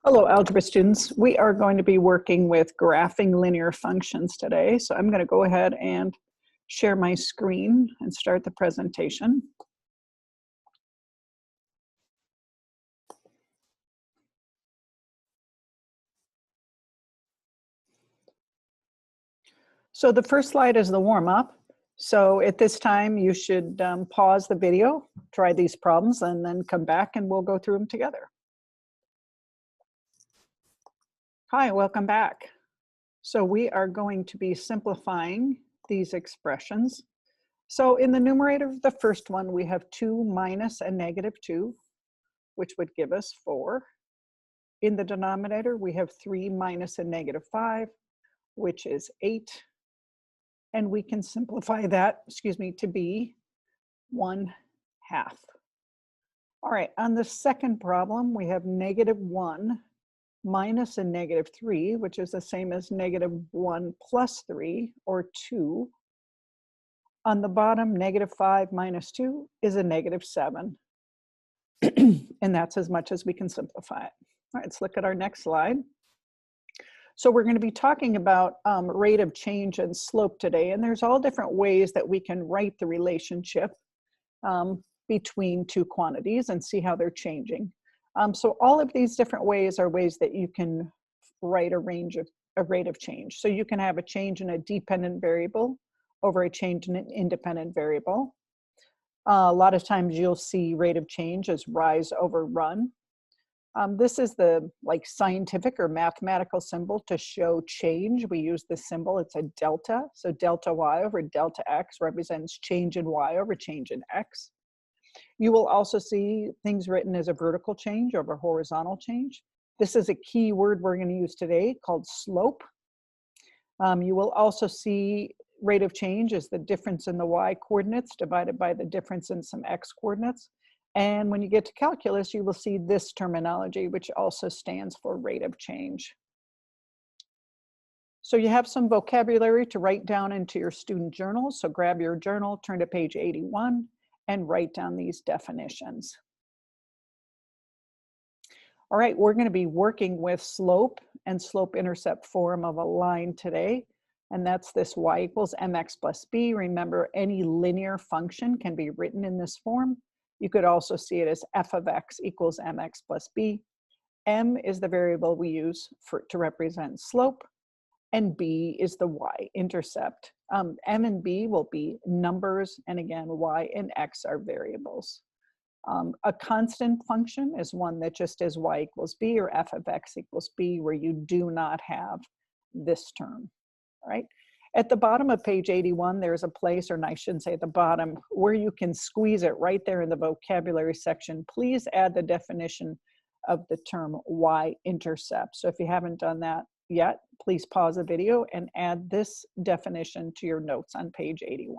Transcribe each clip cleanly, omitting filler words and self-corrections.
Hello, algebra students. We are going to be working with graphing linear functions today. So I'm going to go ahead and share my screen and start the presentation. So the first slide is the warm-up. So at this time, you should pause the video, try these problems, and then come back and we'll go through them together. Hi, welcome back. So we are going to be simplifying these expressions. So in the numerator of the first one, we have 2 minus a negative 2, which would give us 4. In the denominator, we have 3 minus a negative 5, which is 8. And we can simplify that, to be 1/2. All right, on the second problem, we have negative 1 minus a negative 3, which is the same as negative 1 plus 3, or 2. On the bottom, negative 5 minus 2 is a negative 7. And that's as much as we can simplify it. All right, let's look at our next slide. So we're going to be talking about rate of change and slope today, and there's all different ways that we can write the relationship between two quantities and see how they're changing. So all of these different ways are ways that you can write a rate of change. So you can have a change in a dependent variable over a change in an independent variable. A lot of times you'll see rate of change as rise over run. This is the scientific or mathematical symbol to show change. We use this symbol, it's a delta. So delta y over delta x represents change in y over change in x. You will also see things written as a vertical change over horizontal change. This is a key word we're going to use today called slope. You will also see rate of change is the difference in the y coordinates divided by the difference in some x coordinates. And when you get to calculus, you will see this terminology, which also stands for rate of change. So you have some vocabulary to write down into your student journal. So grab your journal, turn to page 81, and write down these definitions. All right, we're going to be working with slope and slope-intercept form of a line today. And that's this y equals mx plus b. Remember, any linear function can be written in this form. You could also see it as f of x equals mx plus b. M is the variable we use to represent slope, and b is the y-intercept. M and b will be numbers, and again, y and x are variables. A constant function is one that just is y equals b or f of x equals b, where you do not have this term, all right? At the bottom of page 81, there's a place, or I shouldn't say at the bottom, where you can squeeze it right there in the vocabulary section. Please add the definition of the term y-intercept. So if you haven't done that yet, please pause the video and add this definition to your notes on page 81.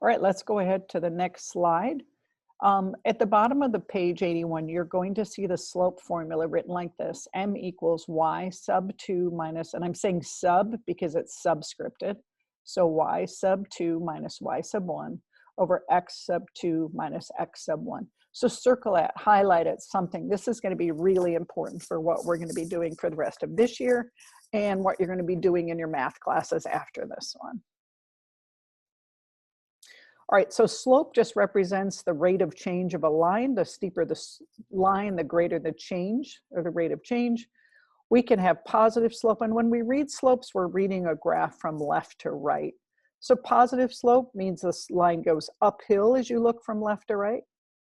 All right, let's go ahead to the next slide. At the bottom of the page 81, you're going to see the slope formula written like this: m equals y sub 2 minus, and I'm saying sub because it's subscripted, so y sub 2 minus y sub 1 over x sub 2 minus x sub 1. So circle it, highlight it, something. This is going to be really important for what we're going to be doing for the rest of this year and what you're going to be doing in your math classes after this one. All right, so slope just represents the rate of change of a line. The steeper the line, the greater the change, or the rate of change. We can have positive slope, and when we read slopes, we're reading a graph from left to right. So positive slope means this line goes uphill as you look from left to right.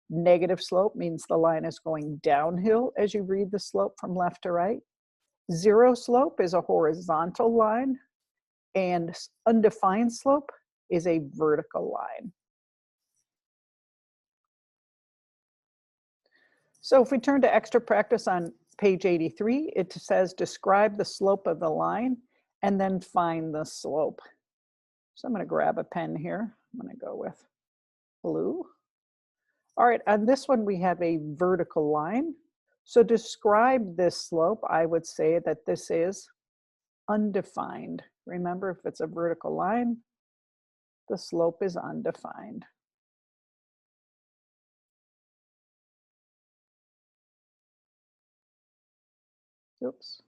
Negative slope means the line is going downhill as you read the slope from left to right. Zero slope is a horizontal line, and undefined slope is a vertical line. So if we turn to extra practice on page 83, it says describe the slope of the line and then find the slope. So I'm going to grab a pen here. I'm going to go with blue. All right, on this one we have a vertical line. So describe this slope, I would say that this is undefined. Remember, if it's a vertical line, the slope is undefined. Oops.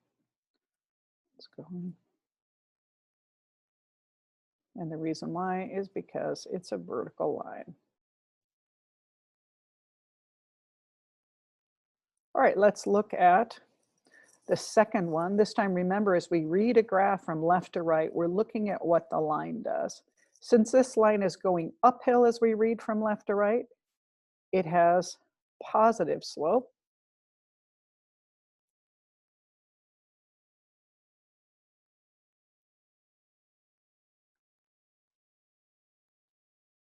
Let's go home. And the reason why is because it's a vertical line. All right, let's look at the second one. This time, remember, as we read a graph from left to right, we're looking at what the line does. Since this line is going uphill as we read from left to right, it has positive slope.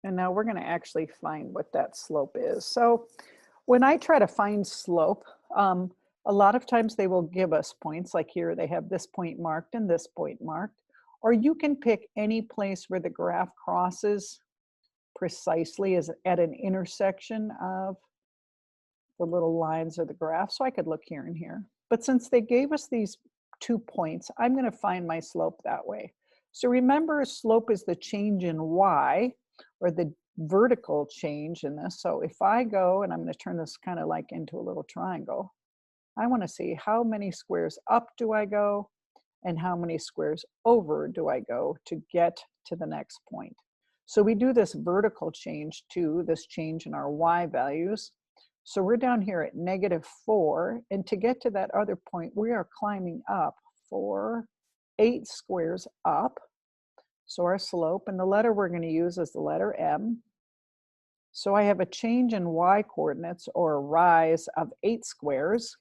And now we're going to actually find what that slope is. So when I try to find slope, a lot of times they will give us points, like here they have this point marked and this point marked, or you can pick any place where the graph crosses precisely as at an intersection of the little lines of the graph. So I could look here and here. But since they gave us these 2 points, I'm going to find my slope that way. So remember, slope is the change in y, or the vertical change in this. So if I go, and I'm going to turn this kind of like into a little triangle, I want to see how many squares up do I go and how many squares over do I go to get to the next point. So we do this vertical change too, this change in our y values. So we're down here at -4, and to get to that other point, we are climbing up for 8 squares up. So our slope, and the letter we're going to use is the letter M. So I have a change in y coordinates, or a rise of 8 squares.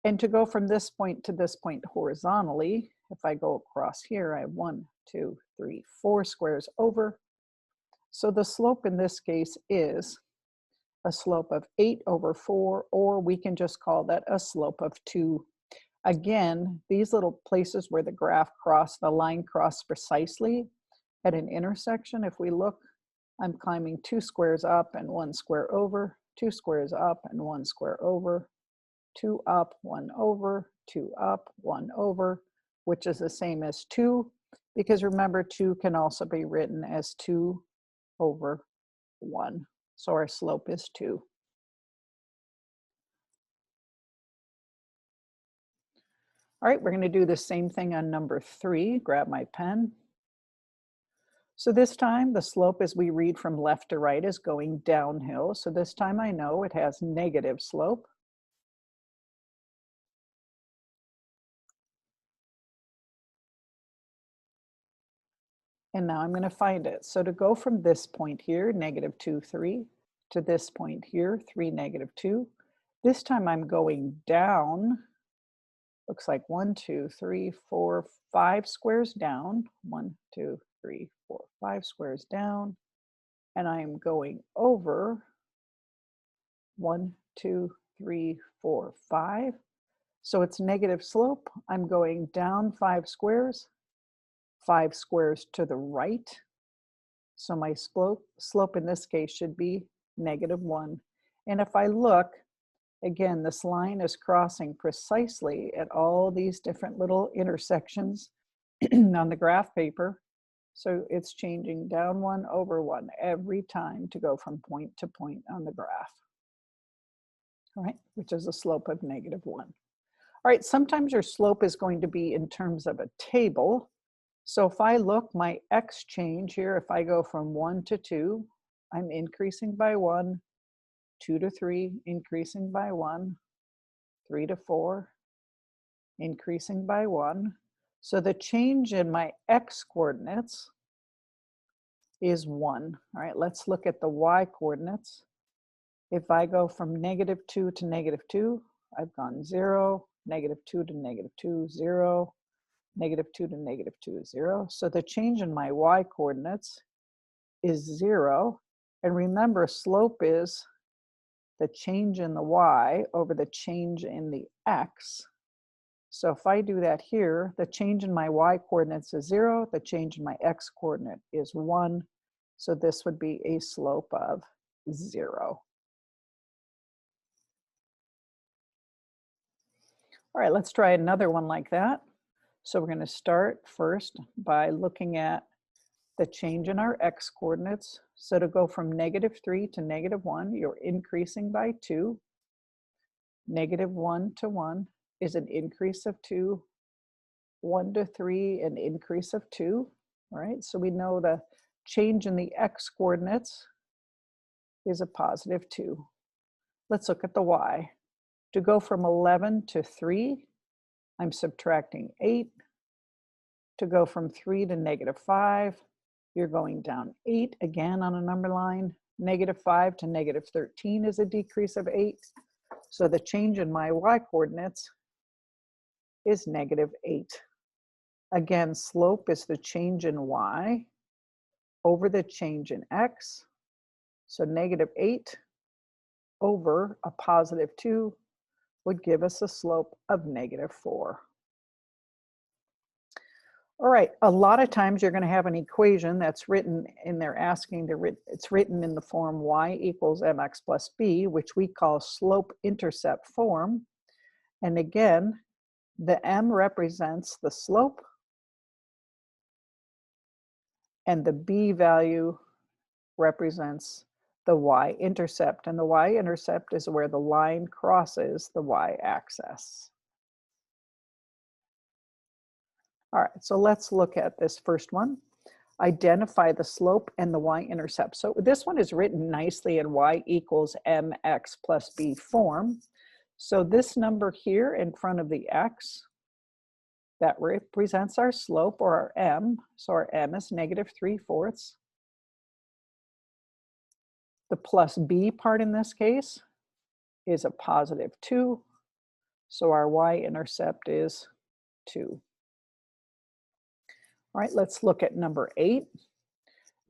And to go from this point to this point horizontally, if I go across here, I have 1, 2, 3, 4 squares over. So the slope in this case is a slope of 8/4, or we can just call that a slope of 2. Again, these little places where the the line cross precisely at an intersection, if we look, I'm climbing 2 squares up and 1 square over, 2 squares up and 1 square over, 2 up, 1 over, 2 up, 1 over, which is the same as 2, because remember, 2 can also be written as 2/1. So our slope is 2. All right, we're going to do the same thing on number 3. Grab my pen. So this time, the slope as we read from left to right is going downhill. So this time I know it has negative slope. And now I'm going to find it. So to go from this point here, -2, 3, to this point here, 3, -2, this time I'm going down, looks like 1, 2, 3, 4, 5 squares down, 1, 2, 3, 4, 5 squares down, and I'm going over 1, 2, 3, 4, 5. So it's negative slope. I'm going down 5 squares to the right. So my slope in this case should be -1. And if I look, again, this line is crossing precisely at all these different little intersections on the graph paper. So it's changing down 1 over 1 every time to go from point to point on the graph. All right, which is a slope of -1. All right, sometimes your slope is going to be in terms of a table. So if I look, my x change here, if I go from 1 to 2, I'm increasing by 1, 2 to 3, increasing by 1, 3 to 4, increasing by 1. So the change in my x coordinates is 1. All right, let's look at the y coordinates. If I go from -2 to -2, I've gone 0, -2 to -2, 0, -2 to -2, 0. So the change in my y coordinates is 0. And remember, slope is the change in the y over the change in the x. So if I do that here, the change in my y coordinates is 0, the change in my x coordinate is 1. So this would be a slope of 0. All right, let's try another one like that. So we're going to start first by looking at the change in our x coordinates. So to go from -3 to -1, you're increasing by 2, -1 to 1, is an increase of 2. 1 to 3, an increase of 2. All right, so we know the change in the x coordinates is a positive 2. Let's look at the y. To go from 11 to 3, I'm subtracting 8. To go from 3 to negative 5, you're going down 8 again on a number line. Negative 5 to negative 13 is a decrease of 8. So the change in my y coordinates is negative 8. Again, slope is the change in y over the change in x. So negative 8 over a positive 2 would give us a slope of negative 4. All right, a lot of times you're going to have an equation that's written in there asking it's written in the form y equals mx plus b, which we call slope-intercept form. And again, the m represents the slope and the b value represents the y-intercept. And the y-intercept is where the line crosses the y-axis. All right, so let's look at this first one. Identify the slope and the y-intercept. So this one is written nicely in y equals mx plus b form. So this number here in front of the x, that represents our slope, or our m. So our m is negative 3/4. The plus b part in this case is a positive 2. So our y-intercept is 2. All right, let's look at number 8.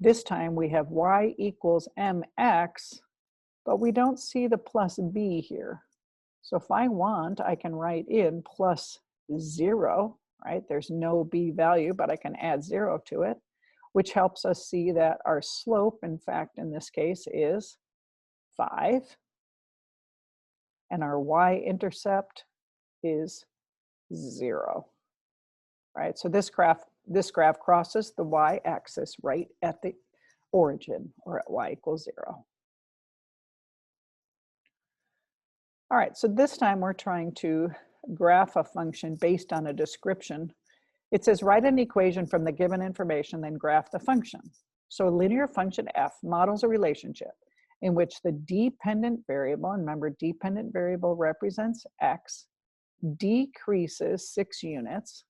This time we have y equals mx, but we don't see the plus b here. So if I want, I can write in plus 0, right? There's no b value, but I can add 0 to it, which helps us see that our slope, in fact, in this case, is 5. And our y-intercept is 0. Right? So this graph crosses the y-axis right at the origin, or at y equals 0. All right, so this time we're trying to graph a function based on a description. It says write an equation from the given information, then graph the function. So a linear function f models a relationship in which the dependent variable, and remember dependent variable represents x, decreases 6 units.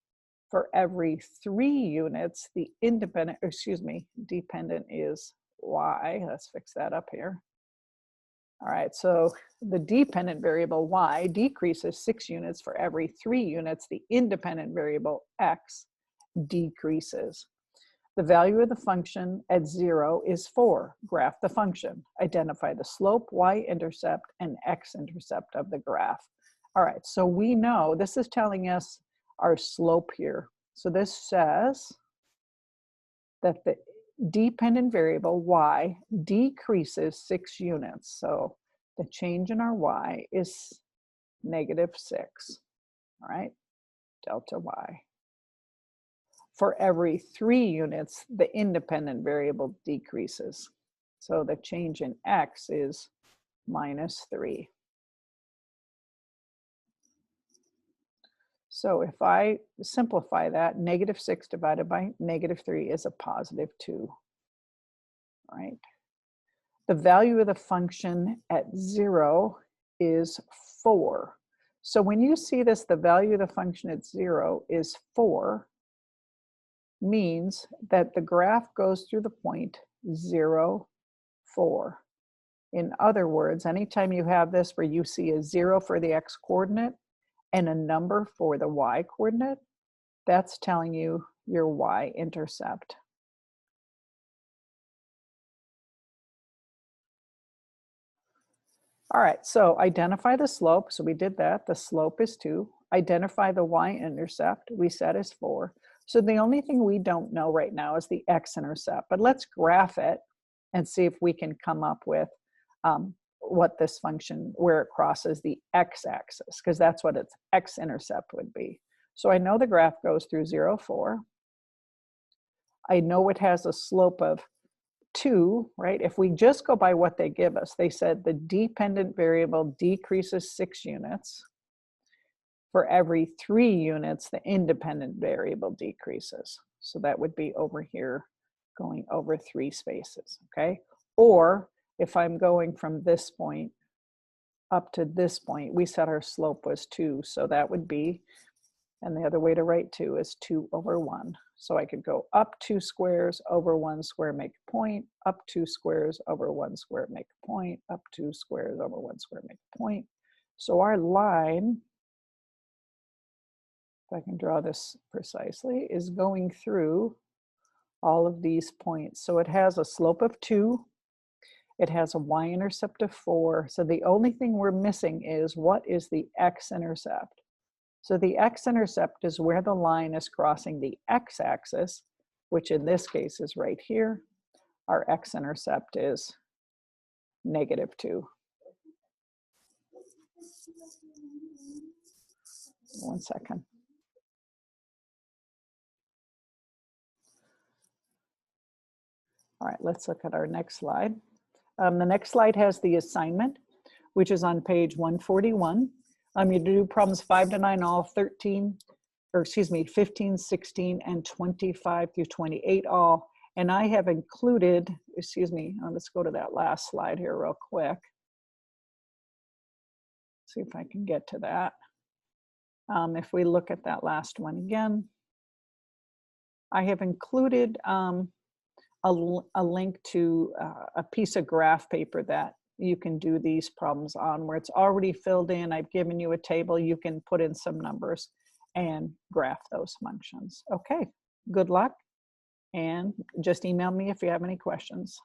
For every 3 units, the dependent is y. Let's fix that up here. All right, so the dependent variable y decreases 6 units for every 3 units. The independent variable x decreases. The value of the function at 0 is 4. Graph the function. Identify the slope, y-intercept, and x-intercept of the graph. All right, so we know this is telling us our slope here. So this says that the dependent variable y decreases 6 units. So the change in our y is negative 6, all right, delta y. For every 3 units, the independent variable decreases. So the change in x is minus 3. So if I simplify that, negative 6 divided by negative 3 is a positive 2, right? The value of the function at 0 is 4. So when you see this, the value of the function at 0 is 4, means that the graph goes through the point 0, 4. In other words, anytime you have this where you see a 0 for the x coordinate and a number for the y coordinate, that's telling you your y-intercept. All right, so identify the slope. So we did that. The slope is 2. Identify the y-intercept. We said is 4. So the only thing we don't know right now is the x-intercept. But let's graph it and see if we can come up with what this function, where it crosses the x-axis, because that's what its x-intercept would be. So I know the graph goes through 0, 4. I know it has a slope of 2, right? If we just go by what they give us, they said the dependent variable decreases 6 units. For every 3 units, the independent variable decreases. So that would be over here going over 3 spaces, okay? Or if I'm going from this point up to this point, we said our slope was 2, so that would be, and the other way to write 2 is 2 over 1. So I could go up 2 squares over 1 square, make a point, up 2 squares over 1 square, make a point, up 2 squares over 1 square, make a point. So our line, if I can draw this precisely, is going through all of these points. So it has a slope of 2, it has a y-intercept of 4. So the only thing we're missing is what is the x-intercept. So the x-intercept is where the line is crossing the x-axis, which in this case is right here. Our x-intercept is -2. One second. All right, let's look at our next slide. The next slide has the assignment, which is on page 141. You do problems 5 to 9 all, 15, 16, and 25 through 28 all. And I have included, let's go to that last slide here real quick. See if I can get to that. If we look at that last one again, I have included a link to a piece of graph paper that you can do these problems on, where it's already filled in. I've given you a table. You can put in some numbers and graph those functions. Okay, good luck, and just email me if you have any questions.